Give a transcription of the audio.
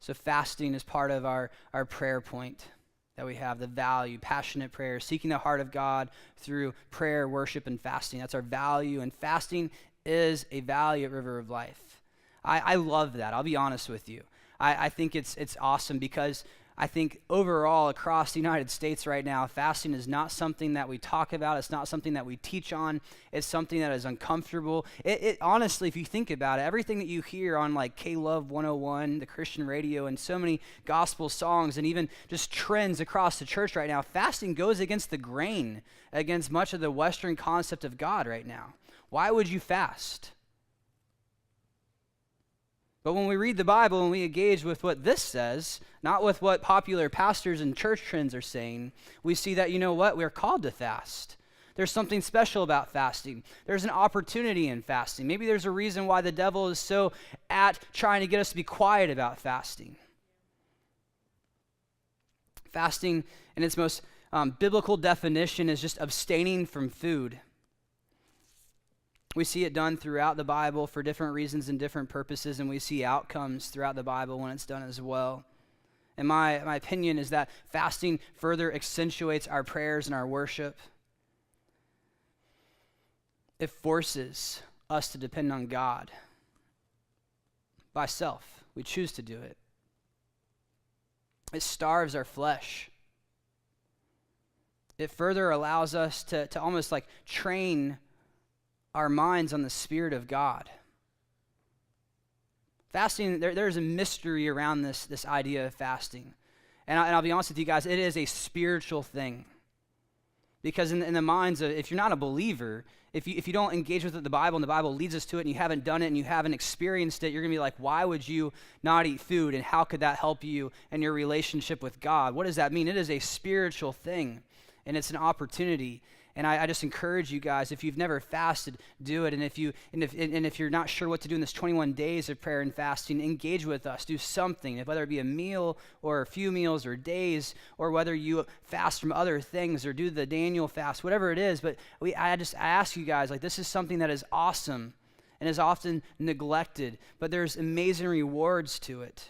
So fasting is part of our prayer point that we have, the value, passionate prayer, seeking the heart of God through prayer, worship, and fasting. That's our value, and fasting is a value at River of Life. I love that. I'll be honest with you. I think it's awesome because I think overall across the United States right now, fasting is not something that we talk about. It's not something that we teach on. It's something that is uncomfortable. It honestly, if you think about it, everything that you hear on like K-Love 101, the Christian radio, and so many gospel songs, and even just trends across the church right now, fasting goes against the grain, against much of the Western concept of God right now. Why would you fast? But when we read the Bible and we engage with what this says, not with what popular pastors and church trends are saying, we see that, you know what, we're called to fast. There's something special about fasting. There's an opportunity in fasting. Maybe there's a reason why the devil is so at trying to get us to be quiet about fasting. Fasting, in its most biblical definition, is just abstaining from food. We see it done throughout the Bible for different reasons and different purposes, and we see outcomes throughout the Bible when it's done as well. And my opinion is that fasting further accentuates our prayers and our worship. It forces us to depend on God by self. We choose to do it. It starves our flesh. It further allows us to almost like train our minds on the Spirit of God. Fasting, there's a mystery around this idea of fasting. And I'll be honest with you guys, it is a spiritual thing. Because in the minds of, if you're not a believer, if you don't engage with the Bible and the Bible leads us to it and you haven't done it and you haven't experienced it, you're going to be like, why would you not eat food? And how could that help you in your relationship with God? What does that mean? It is a spiritual thing, and it's an opportunity. And I just encourage you guys, if you've never fasted, do it. And if you're not sure what to do in this 21 days of prayer and fasting, engage with us. Do something, whether it be a meal or a few meals or days, or whether you fast from other things or do the Daniel fast, whatever it is. But I ask you guys, like, this is something that is awesome and is often neglected, but there's amazing rewards to it.